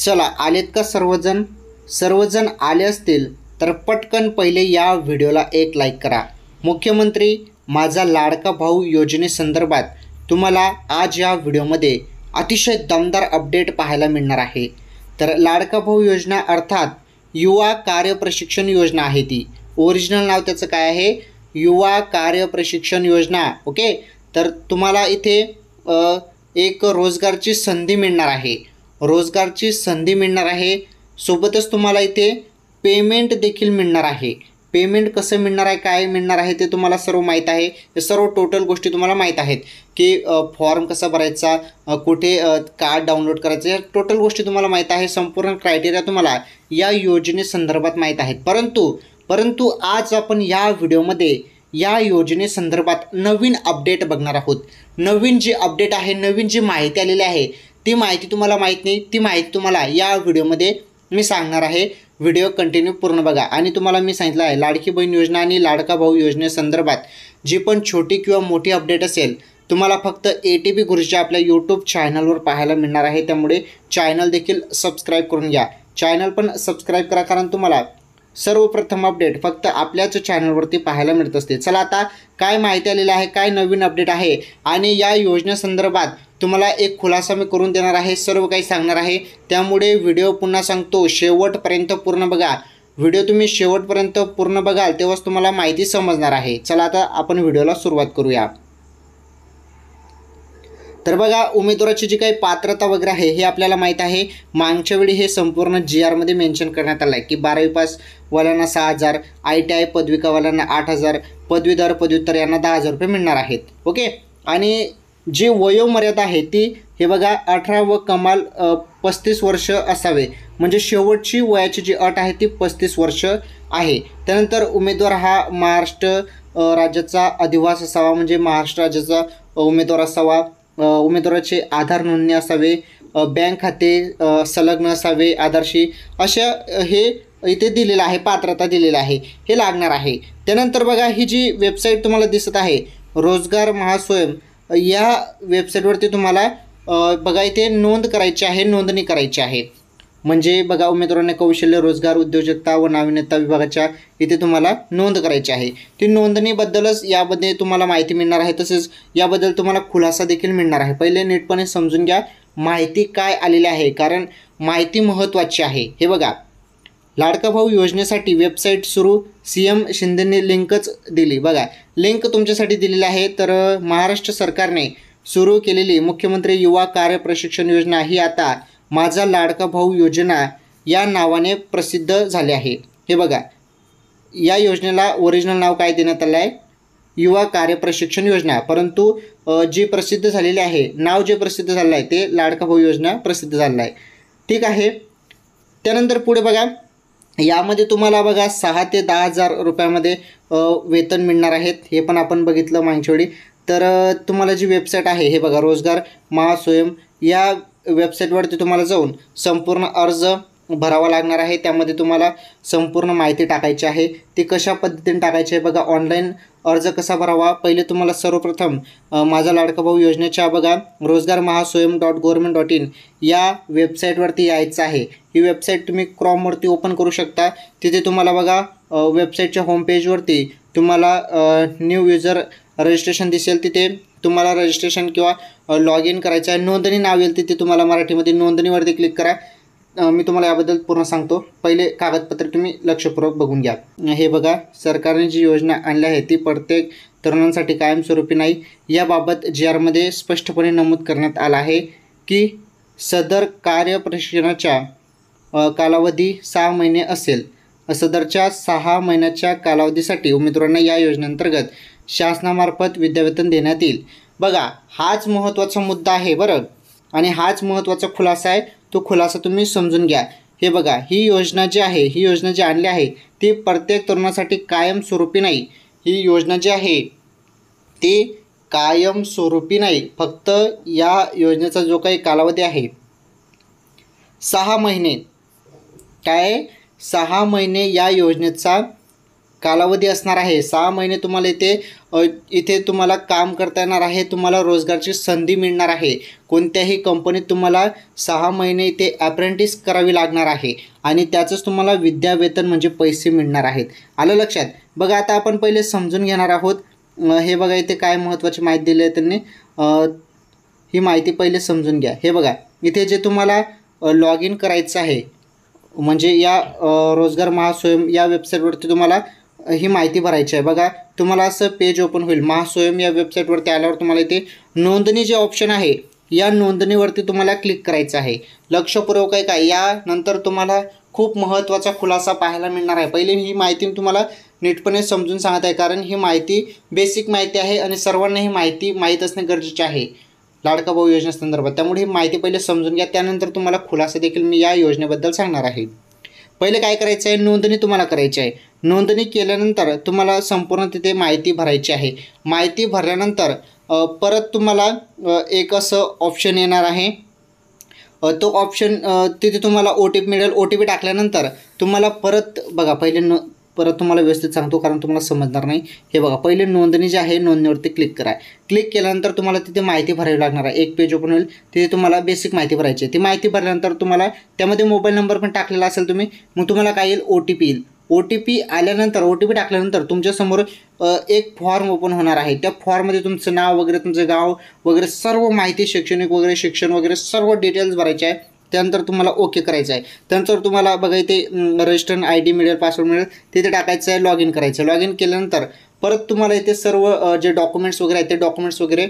चला आलेत का सर्वजण? सर्वजण आले असतील तर पटकन पहिले या व्हिडिओला एक लाईक करा। मुख्यमंत्री माझा लाडका भाऊ योजनेसंदर्भात तुम्हाला आज या व्हिडिओमध्ये अतिशय दमदार अपडेट पाहायला मिळणार आहे। तर लाडका भाऊ योजना अर्थात युवा कार्य प्रशिक्षण योजना आहे। ती ओरिजिनल नाव त्याचं काय आहे? युवा कार्य प्रशिक्षण योजना। ओके, तर तुम्हाला इथे एक रोजगारची संधी मिळणार आहे। रोजगारची संधी मिळणार आहे, सोबतच तुम्हाला इथे पेमेंट देखील मिळणार आहे। पेमेंट कसं मिळणार आहे, काय मिळणार आहे ते तुम्हाला सर्व माहीत आहे। हे सर्व टोटल गोष्टी तुम्हाला माहीत आहेत की फॉर्म कसा भरायचा, कुठे कार्ड डाउनलोड करायचं, या टोटल गोष्टी तुम्हाला माहीत आहे। संपूर्ण क्रायटेरिया तुम्हाला या योजनेसंदर्भात माहीत आहेत। परंतु आज आपण या व्हिडिओमध्ये या योजनेसंदर्भात नवीन अपडेट बघणार आहोत। नवीन जी अपडेट आहे, नवीन जी माहिती आलेली आहे, ती माहिती तुम्हाला माहीत नाही, ती माहिती तुम्हाला या व्हिडिओमध्ये मी सांगणार आहे। व्हिडिओ कंटिन्यू पूर्ण बघा। आणि तुम्हाला मी सांगितलं आहे लाडकी बहीण योजना आणि लाडका भाऊ योजनेसंदर्भात जी पण छोटी किंवा मोठी अपडेट असेल तुम्हाला फक्त ATP गुरुजी आपल्या यूट्यूब चॅनलवर पाहायला मिळणार आहे। त्यामुळे चॅनल देखील सबस्क्राईब करून घ्या। चॅनल पण सबस्क्राईब करा, कारण तुम्हाला सर्वप्रथम अपडेट फक्त आपल्याच चॅनलवरती पाहायला मिळत असते। चला आता काय माहिती आलेली आहे, काय नवीन अपडेट आहे आणि या योजनेसंदर्भात तुम्हाला एक खुलासा मी करून देणार आहे, सर्व काही सांगणार आहे। त्यामुळे व्हिडिओ पुन्हा सांगतो शेवटपर्यंत पूर्ण बघा। व्हिडिओ तुम्ही शेवटपर्यंत पूर्ण बघाल तेव्हाच तुम्हाला माहिती समजणार आहे। चला आता आपण व्हिडिओला सुरुवात करूया। तर बघा, उमेदवाराची जी काही पात्रता वगैरे आहे हे आपल्याला माहीत आहे। मागच्या वेळी हे संपूर्ण GR मध्ये मेन्शन करण्यात आलं आहे की 12वी पास वाल्यांना 6,000, ITI पदविकावाल्यांना 8,000, पदवीधर पदव्युत्तर यांना 10,000 रुपये मिळणार आहेत। ओके, आणि जी वयोमर्यादा आहे ती हे बघा 18 व कमाल 35 वर्ष असावे, म्हणजे शेवटची वयाची जी अट आहे ती 35 वर्ष आहे। त्यानंतर उमेदवार हा महाराष्ट्र राज्याचा अधिवास असावा, म्हणजे महाराष्ट्र राज्याचा उमेदवार असावा। उमेदवाराचे आधार नोंदणी असावे, बँक खाते संलग्न असावे आधारशी, अशा हे इथे दिलेलं आहे, पात्रता दिलेलं आहे, हे लागणार आहे। त्यानंतर बघा, ही जी वेबसाईट तुम्हाला दिसत आहे रोजगार महास्वयं, या वेबसाईटवरती तुम्हाला बघा इथे नोंद करायची आहे, नोंदणी करायची आहे। म्हणजे बघा, उमेदवारांना कौशल्य रोजगार उद्योजकता व नाविन्यता विभागाच्या इथे तुम्हाला नोंद करायची आहे। ती नोंदणीबद्दलच यामध्ये तुम्हाला माहिती मिळणार आहे, तसेच याबद्दल तुम्हाला खुलासा देखील मिळणार आहे। पहिले नीटपणे समजून घ्या माहिती काय आलेली आहे, कारण माहिती महत्त्वाची आहे। हे बघा, लाडका भाऊ योजनेसाठी वेबसाईट सुरू, CM शिंदेंनी लिंकच दिली। बघा, लिंक तुमच्यासाठी दिलेली आहे। तर महाराष्ट्र सरकारने सुरू केलेली मुख्यमंत्री युवा कार्य प्रशिक्षण योजना ही आता माझा लाडका भाऊ योजना या नावाने प्रसिद्ध झाली आहे। हे बघा, या योजनेला ओरिजिनल नाव काय देण्यात आलं आहे? युवा कार्य प्रशिक्षण योजना। परंतु जी प्रसिद्ध झालेली आहे, नाव जे प्रसिद्ध झालं आहे ते लाडका भाऊ योजना प्रसिद्ध झालं आहे। ठीक आहे, त्यानंतर पुढे बघा, यामध्ये तुम्हाला बघा 6 ते 10,000 रुपयामध्ये वेतन मिळणार आहेत। हे पण आपण बघितलं मागच्या वेळी। तर तुम्हाला जी वेबसाईट आहे हे बघा, रोजगार महास्वयं, या वेबसाईटवरती तुम्हाला जाऊन संपूर्ण अर्ज भरावा लागणार आहे। त्यामध्ये तुम्हाला संपूर्ण माहिती टाकायची आहे। ती कशा पद्धतीने टाकायची आहे बघा, ऑनलाईन अर्ज कसा भरावा, पहिले तुम्हाला सर्वप्रथम माझा लाडका भाऊ योजनेच्या बघा रोजगार महास्वयं.government.in या वेबसाईटवरती यायचं आहे। ही वेबसाईट तुम्ही क्रोमवरती ओपन करू शकता। तिथे तुम्हाला बघा वेबसाईटच्या होम पेजवरती तुम्हाला न्यू युजर रजिस्ट्रेशन दिसेल, तिथे तुम्हाला रजिस्ट्रेशन किंवा लॉग इन करायचं आहे। नोंदणी नाव येईल, तिथे तुम्हाला मराठीमध्ये नोंदणीवरती क्लिक करा। मी तुम्हाला याबद्दल पूर्ण सांगतो, पहिले कागदपत्र तुम्ही लक्षपूर्वक बघून घ्या। हे बघा, सरकारने जी योजना आणली आहे ती प्रत्येक तरुणांसाठी कायमस्वरूपी नाही। याबाबत GR मध्ये स्पष्टपणे नमूद करण्यात आलं आहे की सदर कार्य प्रशिक्षणाचा कालावधी 6 महिने असेल। सदरच्या 6 महिन्याच्या कालावधीसाठी उमेदवारांना या योजनेअंतर्गत शासनामार्फत विद्यावेतन देण्यात येईल। बघा, हाच महत्त्वाचा मुद्दा आहे बरं, आणि हाच महत्त्वाचा खुलासा आहे। तो खुलासा तुम्ही समजून घ्या। हे बघा, ही योजना जी आहे, ही योजना जी आणली आहे ती प्रत्येक तरुणासाठी कायमस्वरूपी नाही। ही योजना जी आहे ती कायमस्वरूपी नाही, फक्त या योजनेचा जो काही कालावधी आहे 6 महिने, काय 6 महिने या योजनेचा कालावधी असणार आहे. 6 महिने तुम्हाला इथे तुम्हाला काम करता येणार आहे. तुम्हाला रोजगारची संधी मिळणार आहे. कोणत्याही कंपनीत तुम्हाला 6 महिने इथे अप्रेंटिस करावी लागणार आहे आणि त्याचंच तुम्हाला विद्यावेतन म्हणजे पैसे मिळणार आहेत. आलं लक्षात? बघा आता आपण पहिले समजून घेणार आहोत. हे बघा इथे काय महत्त्वाची माहिती दिली आहे त्यांनी. ही माहिती पहिले समजून घ्या. हे बघा इथे जे तुम्हाला लॉग इन करायचं आहे म्हणजे या रोजगार महास्वयं या वेबसाईटवरती तुम्हाला ही माहिती भरायची आहे. बघा तुम्हाला असं पेज ओपन होईल. महास्वयं या वेबसाईटवरती आल्यावर तुम्हाला इथे नोंदणी जे ऑप्शन आहे या नोंदणीवरती तुम्हाला क्लिक करायचं आहे. लक्षपूर्वक आहे का? यानंतर तुम्हाला खूप महत्त्वाचा खुलासा पाहायला मिळणार आहे. पहिले ही माहिती मी तुम्हाला नीटपणे समजून सांगत आहे कारण ही माहिती बेसिक माहिती आहे आणि सर्वांना ही माहिती माहीत असणे गरजेचे आहे लाडका भाऊ योजनेसंदर्भात. त्यामुळे ही माहिती पहिले समजून घ्या. त्यानंतर तुम्हाला खुलासा देखील मी या योजनेबद्दल सांगणार आहे. पहिले काय करायचं आहे? नोंदणी तुम्हाला करायची आहे. नोंदणी केल्यानंतर तुम्हाला संपूर्ण तिथे माहिती भरायची आहे. माहिती भरल्यानंतर परत तुम्हाला एक असं ऑप्शन येणार आहे. तो ऑप्शन तिथे तुम्हाला OTP मिळेल. OTP टाकल्यानंतर तुम्हाला परत बघा परत तुम्हाला व्यवस्थित सांगतो कारण तुम्हाला समजणार नाही. हे बघा पहिले नोंदणी जी आहे नोंदणीवरती क्लिक करा. क्लिक केल्यानंतर तुम्हाला तिथे माहिती भरावी लागणार आहे. एक पेज ओपन होईल. तिथे तुम्हाला बेसिक माहिती भरायची आहे. ती माहिती भरल्यानंतर तुम्हाला त्यामध्ये मोबाईल नंबर पण टाकलेला असेल तुम्ही, मग तुम्हाला काय येईल? OTP येईल. OTP आल्यानंतर OTP टाकल्यानंतर तुमच्यासमोर एक फॉर्म ओपन होणार आहे. त्या फॉर्ममध्ये तुमचं नाव वगैरे, तुमचं गाव वगैरे सर्व माहिती, शैक्षणिक वगैरे, शिक्षण वगैरे सर्व डिटेल्स भरायचे आहे. त्यानंतर तुम्हाला ओके करायचं आहे. त्यानंतर तुम्हाला बघा इथे रजिस्टर ID मिळेल, पासवर्ड मिळेल, तिथे टाकायचं आहे. लॉग इन करायचं. लॉग इन केल्यानंतर परत तुम्हाला इथे सर्व जे डॉक्युमेंट्स वगैरे आहेत ते डॉक्युमेंट्स वगैरे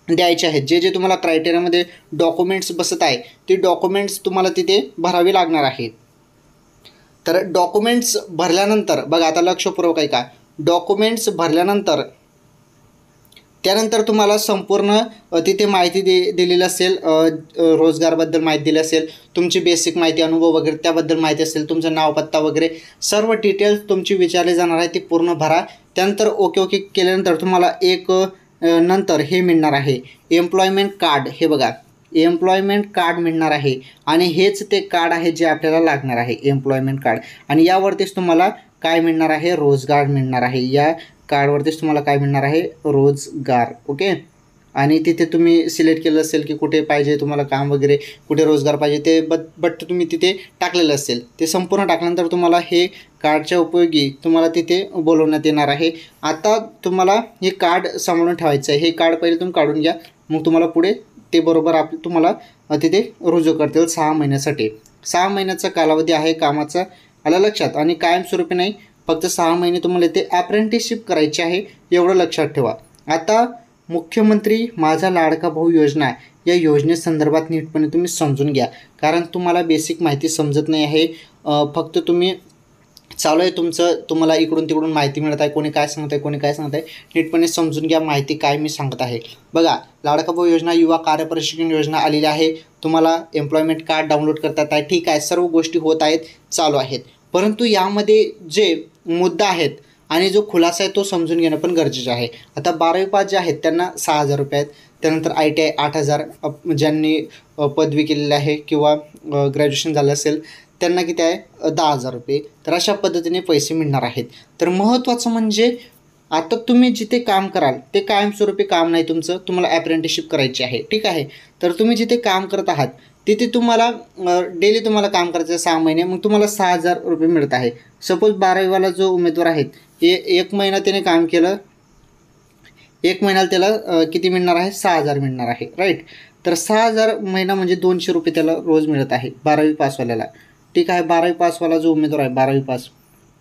द्यायचे आहेत. जे तुम्हाला क्रायटेरियामध्ये डॉक्युमेंट्स बसत आहे ते डॉक्युमेंट्स तुम्हाला तिथे भरावे लागणार आहेत. तर डॉक्युमेंट्स भरल्यानंतर बघा आता लक्षपूर्वक आहे का? डॉक्युमेंट्स भरल्यानंतर त्यानंतर तुम्हाला संपूर्ण तिथे माहिती दिलेली असेल. रोजगारबद्दल माहिती दिली असेल, तुमची बेसिक माहिती, अनुभव वगैरे त्याबद्दल माहिती असेल, तुमचं नाव, पत्ता वगैरे सर्व डिटेल्स तुमची विचारले जाणार आहे. ती पूर्ण भरा. त्यानंतर ओके केल्यानंतर तुम्हाला एक नंतर हे मिळणार आहे एम्प्लॉयमेंट कार्ड. हे बघा एम्प्लॉयमेंट कार्ड मिळणार आहे आणि हेच ते कार्ड आहे जे आपल्याला लागणार आहे, एम्प्लॉयमेंट कार्ड. आणि यावरतीच तुम्हाला काय मिळणार आहे? रोजगार मिळणार आहे. या कार्डवरतीच तुम्हाला काय मिळणार आहे? रोजगार. ओके. आणि तिथे तुम्ही सिलेक्ट केलं असेल की कुठे पाहिजे तुम्हाला काम वगैरे, कुठे रोजगार पाहिजे ते बट तुम्ही तिथे टाकलेलं असेल. ते संपूर्ण टाकल्यानंतर तुम्हाला हे कार्डच्या उपयोगी तुम्हाला तिथे बोलवण्यात येणार आहे. आता तुम्हाला हे कार्ड सांभाळून ठेवायचं आहे. हे कार्ड पहिले तुम्ही काढून घ्या, मग तुम्हाला पुढे ते बरोबर तुम्हाला तिथे रुजू करतील 6 महिन्यासाठी. 6 महिन्याचा कालावधी आहे कामाचा. आलं लक्षात? आणि कायमस्वरूपी नाही, फक्त 6 महिने तुम्हाला इथे अप्रेंटिसशिप करायची आहे, एवढं लक्षात ठेवा. आता मुख्यमंत्री माझा लाडका भाऊ योजना या योजनेसंदर्भात नीटपणे तुम्ही समजून घ्या कारण तुम्हाला बेसिक माहिती समजत नाही आहे. फक्त तुम्ही चालू आहे तुम्हाला इकडून तिकडून माहिती मिळत आहे. कोणी काय सांगत आहे नीटपणे समजून घ्या माहिती काय मी सांगत आहे. बघा लाडका भाऊ योजना युवा कार्यप्रशिक्षण योजना आलेली आहे. तुम्हाला एम्प्लॉयमेंट कार्ड डाउनलोड करतात आहे. ठीक आहे, सर्व गोष्टी होत आहेत, चालू आहेत. परंतु यामध्ये जे मुद्दा आहेत आणि जो खुलासा आहे तो समजून घेणं पण गरजेचं आहे. आता 12वी पास जे आहेत त्यांना 6,000 रुपये आहेत. त्यानंतर ITI 8,000, ज्यांनी पदवी केलेली आहे किंवा ग्रॅज्युएशन झालं असेल त्यांना किती आहे? 10,000 रुपये. तर अशा पद्धतीने पैसे मिळणार आहेत. तर महत्त्वाचं म्हणजे आता तुम्ही जिथे काम कराल ते कायमस्वरूपी काम नाही तुमचं, तुम्हाला अप्रेंटिसशिप करायची आहे. ठीक आहे. तर तुम्ही जिथे काम करत आहात तिथे तुम्हाला डेली तुम्हाला काम करायचं आहे 6 महिने, मग तुम्हाला 6,000 रुपये मिळत आहे. सपोज 12वीवाला जो उमेदवार आहेत एक महिना त्याने काम केलं, 1 महिन्याला त्याला किती मिळणार आहे? 6,000 मिळणार आहे. राईट. तर 6,000 महिना म्हणजे 200 रुपये त्याला रोज मिळत आहे 12वी पासवाल्याला. ठीक आहे. 12वी पासवाला जो उमेदवार आहे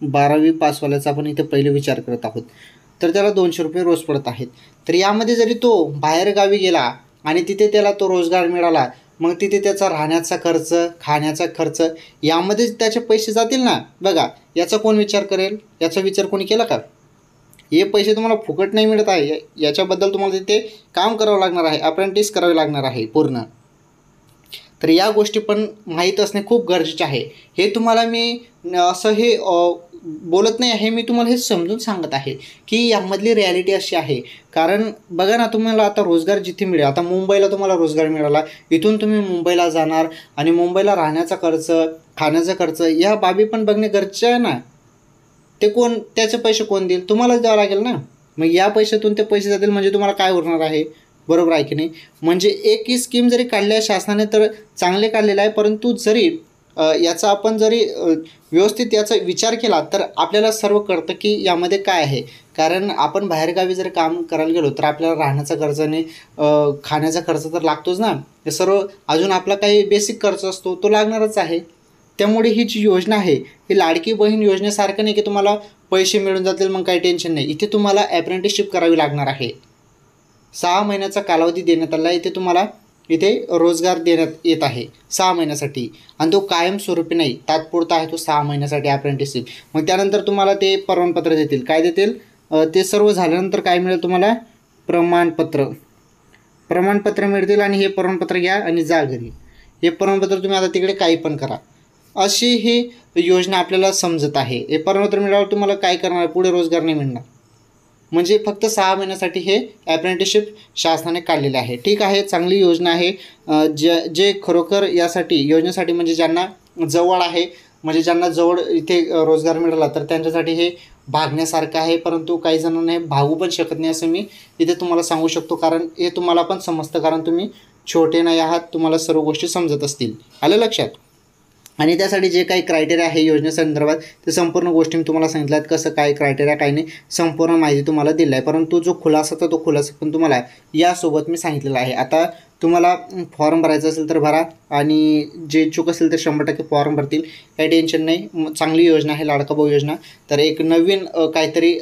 12वी पासवाल्याचा आपण इथे पहिले विचार करत आहोत. तर त्याला 200 रुपये रोज पडत आहेत. तर यामध्ये जरी तो बाहेरगावी गेला आणि तिथे त्याला तो रोजगार मिळाला, मग तिथे त्याचा राहण्याचा खर्च, खाण्याचा खर्च यामध्ये त्याचे पैसे जातील ना. बघा याचा कोण विचार करेल? याचा विचार कोणी केला का? हे पैसे तुम्हाला फुकट नाही मिळत आहे. याच्याबद्दल तुम्हाला तिथे काम करावं लागणार आहे, अप्रेंटिस करावे लागणार आहे पूर्ण. तर या गोष्टी पण माहीत असणे खूप गरजेचे आहे. हे तुम्हाला मी असं हे बोलत नाही आहे, मी तुम्हाला हे समजून सांगत आहे की यामधली रिॲलिटी अशी आहे. कारण बघा ना, तुम्हाला आता रोजगार जिथे मिळेल, आता मुंबईला तुम्हाला रोजगार मिळाला, इथून तुम्ही मुंबईला जाणार आणि मुंबईला राहण्याचा खर्च, खाण्याचा खर्च या बाबी पण बघणे गरजेचे आहे ना. ते कोण, त्याचे पैसे कोण देईल? तुम्हालाच द्यावं लागेल ना. मग या पैशातून ते पैसे जातील म्हणजे तुम्हाला काय उरणार आहे? बरोबर आहे की नाही? म्हणजे एक ही स्कीम जरी काढली आहे शासनाने तर चांगले काढलेलं आहे, परंतु जरी याचा आपण जरी व्यवस्थित याचा विचार केला तर आपल्याला सर्व कळतं की यामध्ये काय आहे. कारण आपण बाहेरगावी जर काम करायला गेलो तर आपल्याला राहण्याचा खर्च आणि खाण्याचा खर्च तर लागतोच ना. हे सर्व अजून आपला काही बेसिक खर्च असतो तो लागणारच आहे. त्यामुळे ही जी योजना आहे ही लाडकी बहीण योजनेसारखं नाही की तुम्हाला पैसे मिळून जातील मग काही टेन्शन नाही. इथे तुम्हाला ॲप्रेंटिसशिप करावी लागणार आहे. 6 महिन्याचा कालावधी देण्यात आला आहे. इथे तुम्हाला इथे रोजगार देण्यात येत आहे 6 महिन्यासाठी आणि तो कायमस्वरूपी नाही, तात्पुरता आहे तो 6 महिन्यासाठी अप्रेंटिसशिप. मग त्यानंतर तुम्हाला ते प्रमाणपत्र देतील. काय देतील? ते सर्व झाल्यानंतर काय मिळेल तुम्हाला? प्रमाणपत्र मिळतील आणि हे प्रमाणपत्र घ्या आणि जा घरी. हे प्रमाणपत्र तुम्ही आता तिकडे काही पण करा. अशी ही योजना आपल्याला समजत आहे. हे प्रमाणपत्र मिळाल्यावर तुम्हाला काय करणार? पुढे रोजगार नाही मिळणार. म्हणजे फक्त 6 महिन्यासाठी हे ॲप्रेंटिसशिप शासनाने काढलेले आहे. ठीक आहे, चांगली योजना आहे. जे खरोखर यासाठी योजनेसाठी म्हणजे ज्यांना जवळ आहे, म्हणजे ज्यांना जवळ इथे रोजगार मिळाला तर त्यांच्यासाठी हे भागण्यासारखं आहे. परंतु काही जणांना हे भागू पण शकत नाही असं मी इथे तुम्हाला सांगू शकतो. कारण हे तुम्हाला पण समजतं, कारण तुम्ही छोटे नाही आहात, तुम्हाला सर्व गोष्टी समजत असतील. आलं लक्षात? आणि त्यासाठी जे काही क्रायटेरिया आहे योजनेसंदर्भात ते संपूर्ण गोष्टी मी तुम्हाला सांगितल्या आहेत. कसं काय क्रायटेरिया काय नाही संपूर्ण माहिती तुम्हाला दिली आहे. परंतु जो खुलासा तो खुलासा पण तुम्हाला यासोबत मी सांगितलेला आहे. आता तुम्हाला फॉर्म भरायचा असेल तर भरा आणि जे इच्छुक असेल तर 100% फॉर्म भरतील. काही टेन्शन नाही. चांगली योजना आहे लाडका भाऊ योजना. तर एक नवीन काहीतरी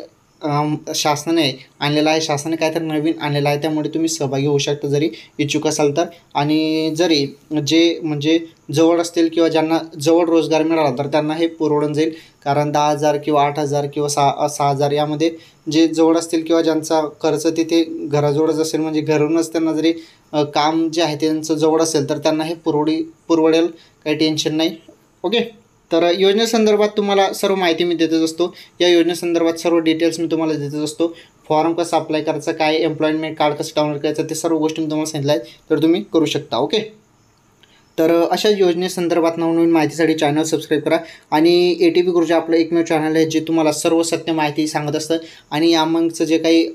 शासनाने आणलेला आहे. शासनाने काहीतरी नवीन आणलेलं आहे. त्यामुळे तुम्ही सहभागी होऊ शकता जरी इच्छुक असाल तर. आणि जरी जे म्हणजे जवळ असतील किंवा ज्यांना जवळ रोजगार मिळाला तर त्यांना हे पुरवून जाईल. कारण 10,000 किंवा 8,000 किंवा 6,000 यामध्ये जे जवळ असतील किंवा ज्यांचा खर्च तिथे घराजवळच असेल, म्हणजे घरूनच त्यांना जरी काम जे आहे त्यांचं जवळ असेल तर त्यांना हे पुरवडेल. काही टेन्शन नाही. ओके. तर योजनेसंदर्भात तुम्हाला सर्व माहिती मी देतच असतो. या योजनेसंदर्भात सर्व डिटेल्स मी तुम्हाला देतच असतो. फॉर्म कसा अप्लाय करायचा, काय एम्प्लॉयमेंट कार्ड कसं डाउनलोड करायचं, ते सर्व गोष्टी मी तुम्हाला सांगितल्या आहेत. तर तुम्ही करू शकता. ओके. तर अशा योजनेसंदर्भात नवनवीन माहितीसाठी चॅनल सबस्क्राईब करा. आणि ATP गुरुजी आपलं एकमेव चॅनल आहे जे तुम्हाला सर्व सत्य माहिती सांगत असतं. आणि यामागचं जे काही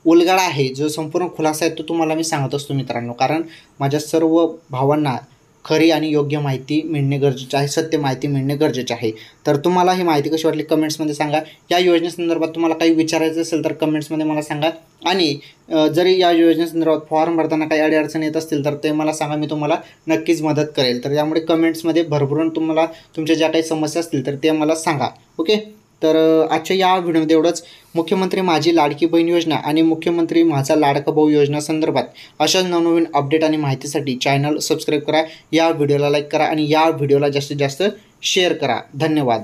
उलगडा आहे, जो संपूर्ण खुलासा आहे तो तुम्हाला मी सांगत असतो मित्रांनो. कारण माझ्या सर्व भावांना खरी आणि योग्य माहिती मिळणे गरजेचे आहे, सत्य माहिती मिळणे गरजेचे आहे. तर तुम्हाला ही माहिती कशी वाटली कमेंट्समध्ये सांगा. या योजनेसंदर्भात तुम्हाला काही विचारायचं असेल तर कमेंट्समध्ये मला सांगा. आणि जरी या योजनेसंदर्भात फॉर्म भरताना काही अडीअडचणी येत असतील तर ते मला सांगा, मी तुम्हाला नक्कीच मदत करेल. तर त्यामुळे कमेंट्समध्ये भरभरून तुम्हाला तुमच्या ज्या काही समस्या असतील तर ते मला सांगा. ओके. तर आजच्या या व्हिडिओमध्ये एवढंच. मुख्यमंत्री माझी लाडकी बहीण योजना आणि मुख्यमंत्री माझा लाडका भाऊ योजना संदर्भात अशाच नवनवीन अपडेट आणि माहितीसाठी चॅनल सबस्क्राईब करा. या व्हिडिओला लाईक करा आणि या व्हिडिओला जास्तीत जास्त शेअर करा. धन्यवाद.